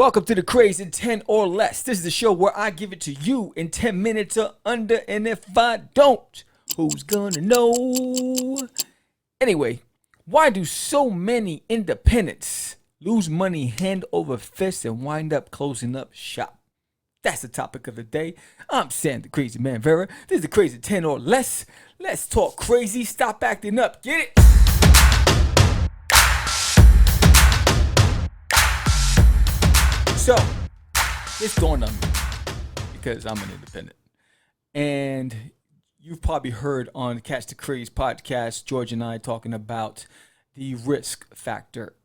Welcome to the Craze in 10 or less. This is the show where I give it to you in 10 minutes or under, and if I don't, who's gonna know? Anyway, why do so many independents lose money hand over fist and wind up closing up shop? That's the topic of the day. I'm Sam, the Crazy Man Vera. This is the Crazy 10 or less. Let's talk crazy. Stop acting up. Get it? So, it's going on me because I'm an independent. And you've probably heard on Catch the Craze podcast, George and I talking about the risk factor.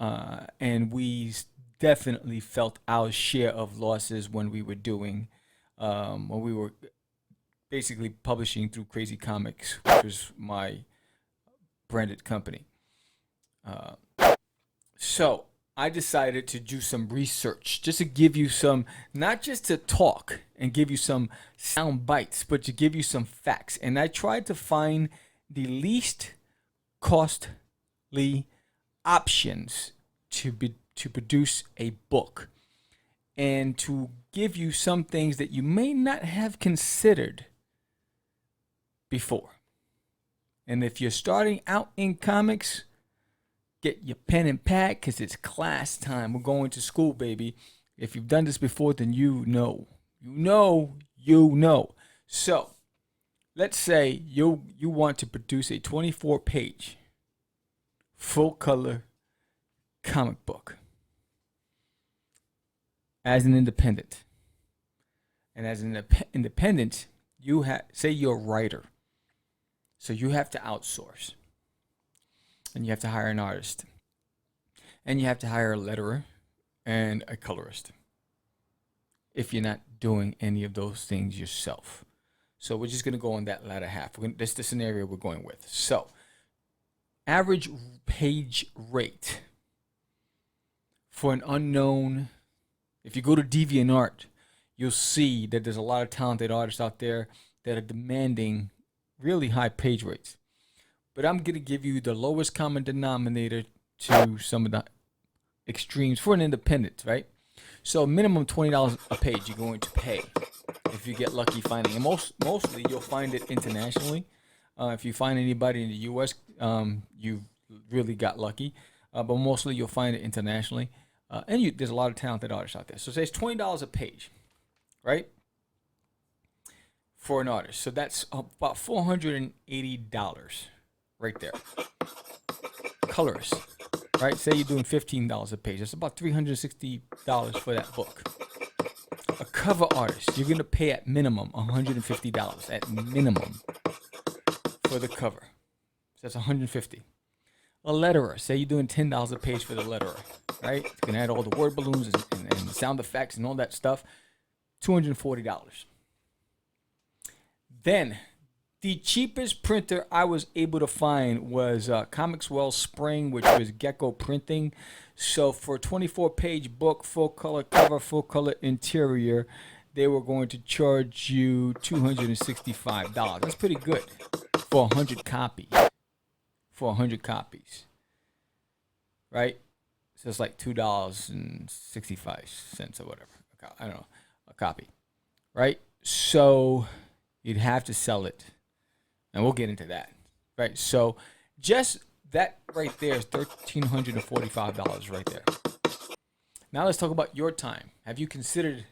And we definitely felt our share of losses when we were when we were basically publishing through Crazy Comics, which was my branded company. So I decided to do some research just to give you some, not just to talk and give you some sound bites, but to give you some facts. And I tried to find the least costly options to produce a book and to give you some things that you may not have considered before. And if you're starting out in comics, get your pen and pad because it's class time. We're going to school, baby. If you've done this before, then you know. You know. So, let's say you want to produce a 24-page, full-color comic book as an independent. And as an independent, say you're a writer. So you have to outsource. And you have to hire an artist. And you have to hire a letterer and a colorist. If you're not doing any of those things yourself. So we're just going to go on that latter half. That's the scenario we're going with. So, average page rate for an unknown. If you go to DeviantArt, you'll see that there's a lot of talented artists out there that are demanding really high page rates. But I'm going to give you the lowest common denominator to some of the extremes for an independent, right? So minimum $20 a page you're going to pay if you get lucky finding it. Mostly you'll find it internationally. If you find anybody in the U.S., you really got lucky. But mostly you'll find it internationally. And there's a lot of talented artists out there. So say it's $20 a page, right? For an artist. So that's about $480. Right there. Colorist. Right? Say you're doing $15 a page. That's about $360 for that book. A cover artist. You're going to pay at minimum $150 at minimum for the cover. So that's $150. A letterer. Say you're doing $10 a page for the letterer. Right? You can add all the word balloons and sound effects and all that stuff. $240. Then the cheapest printer I was able to find was Comicswell Spring, which was Gecko Printing. So for a 24-page book, full color cover, full color interior, they were going to charge you $265. That's pretty good for 100 copies. Right? So it's like $2.65 or whatever. I don't know, a copy. Right? So you'd have to sell it. And we'll get into that, right? So just that right there is $1,345 right there. Now let's talk about your time. Have you considered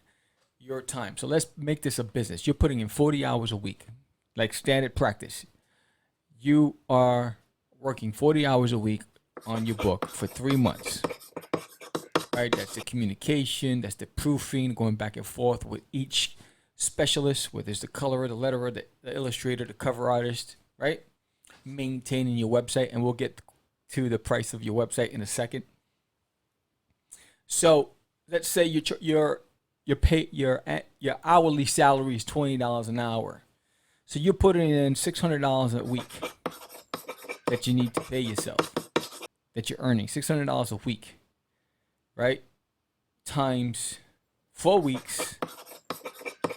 your time? So let's make this a business. You're putting in 40 hours a week, like standard practice. You are working 40 hours a week on your book for 3 months, right? That's the communication, that's the proofing, going back and forth with each specialist, whether it's the colorer, the letterer, the illustrator, the cover artist, right? Maintaining your website, and we'll get to the price of your website in a second. So let's say your hourly salary is $20 an hour. So you're putting in $600 a week that you need to pay yourself, that you're earning $600 a week, right? Times 4 weeks.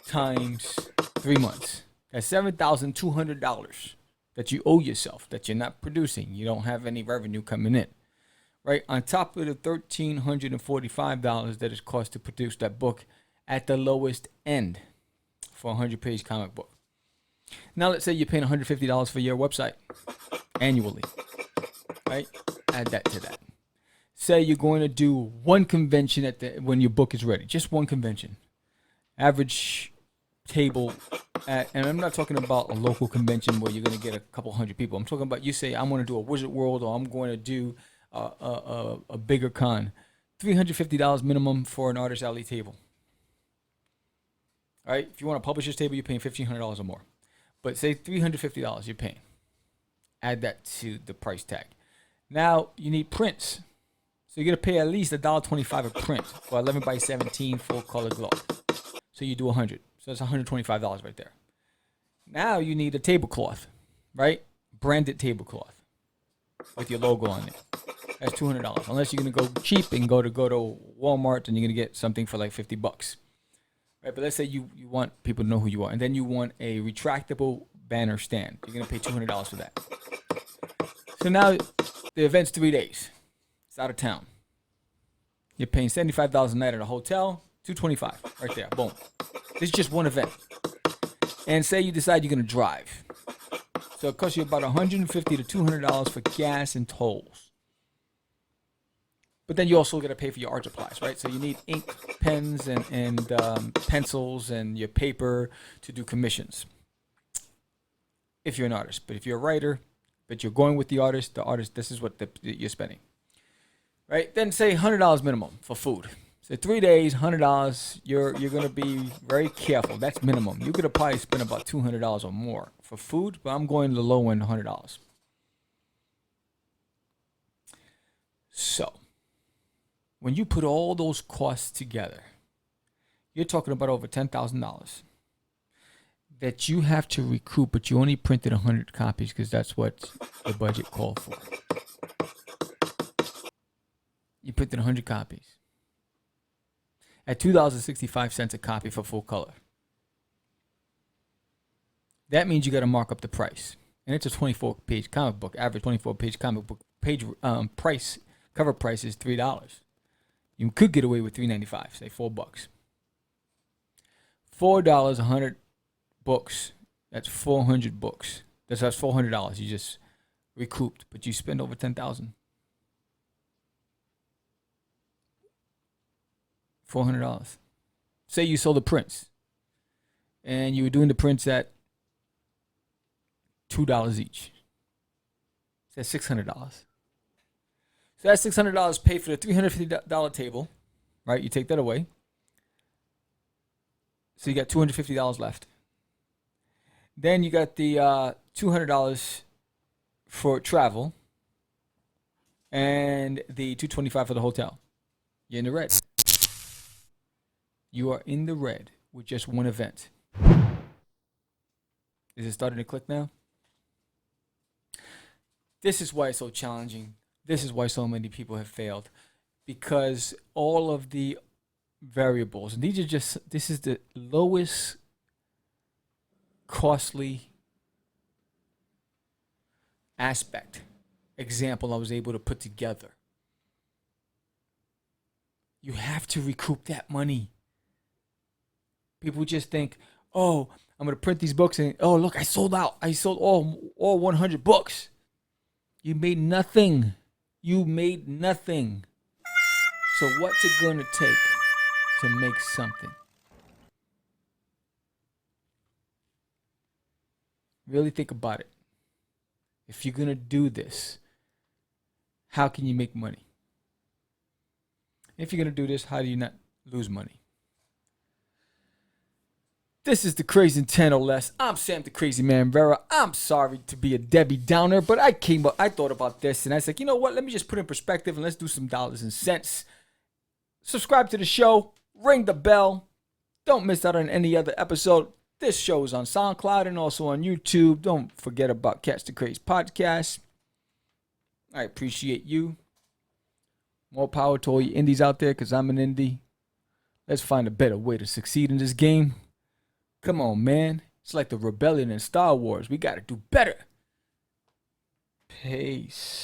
Times 3 months. That's $7,200 that you owe yourself, that you're not producing. You don't have any revenue coming in. right? On top of the $1,345 that it costs to produce that book at the lowest end for a 100-page comic book. Now, let's say you're paying $150 for your website annually, right? Add that to that. Say you're going to do one convention when your book is ready, just one convention. Average table, and I'm not talking about a local convention where you're going to get a couple hundred people. I'm talking about, you say, I'm going to do a Wizard World, or I'm going to do a bigger con. $350 minimum for an artist alley table. All right, if you want a publisher's table, you're paying $1,500 or more. But say $350 you're paying. Add that to the price tag. Now you need prints. So you're going to pay at least $1.25 a print for 11 by 17 full color gloss. So you do 100. So that's $125 right there. Now you need a tablecloth, right? Branded tablecloth with your logo on it. That's $200. Unless you're going to go cheap and go to Walmart and you're going to get something for like $50. Right? But let's say you want people to know who you are. And then you want a retractable banner stand. You're going to pay $200 for that. So now the event's 3 days. It's out of town. You're paying $75 a night at a hotel, $225 right there. Boom. This is just one event. And say you decide you're going to drive. So it costs you about $150 to $200 for gas and tolls. But then you also got to pay for your art supplies, right? So you need ink, pens, and pencils, and your paper to do commissions. If you're an artist. But if you're a writer, but you're going with the artist, this is what you're spending. Right? Then say $100 minimum for food. So 3 days, $100. You're going to be very careful. That's minimum. You're going to probably spend about $200 or more for food, but I'm going to the low end, $100. So when you put all those costs together, you're talking about over $10,000 that you have to recoup, but you only printed 100 copies because that's what the budget called for. You printed 100 copies at $2.65 a copy for full color. That means you got to mark up the price. And it's a 24-page comic book. Average 24-page comic book page price, cover price is $3. You could get away with $3.95, say $4. $4, 100 books. That's 400 books. That's $400 you just recouped, but you spend over $10,000. $400. Say you sold the prints, and you were doing the prints at $2 each. So that's $600. So that's $600 paid for the $350 table, right? You take that away. So you got $250 left. Then you got the $200 for travel and the $225 for the hotel. You're in the red. You are in the red with just one event. Is it starting to click now? This is why it's so challenging. This is why so many people have failed. Because all of the variables, and this is the lowest costly example I was able to put together. You have to recoup that money. People just think, oh, I'm going to print these books and, oh, look, I sold out. I sold all 100 books. You made nothing. You made nothing. So what's it going to take to make something? Really think about it. If you're going to do this, how can you make money? If you're going to do this, how do you not lose money? This is the Crazy in 10 or Less. I'm Sam the Crazy Man Vera. I'm sorry to be a Debbie Downer, but I thought about this and I said, you know what? Let me just put it in perspective and let's do some dollars and cents. Subscribe to the show. Ring the bell. Don't miss out on any other episode. This show is on SoundCloud and also on YouTube. Don't forget about Catch the Craze podcast. I appreciate you. More power to all you indies out there because I'm an indie. Let's find a better way to succeed in this game. Come on, man. It's like the rebellion in Star Wars. We got to do better. Peace.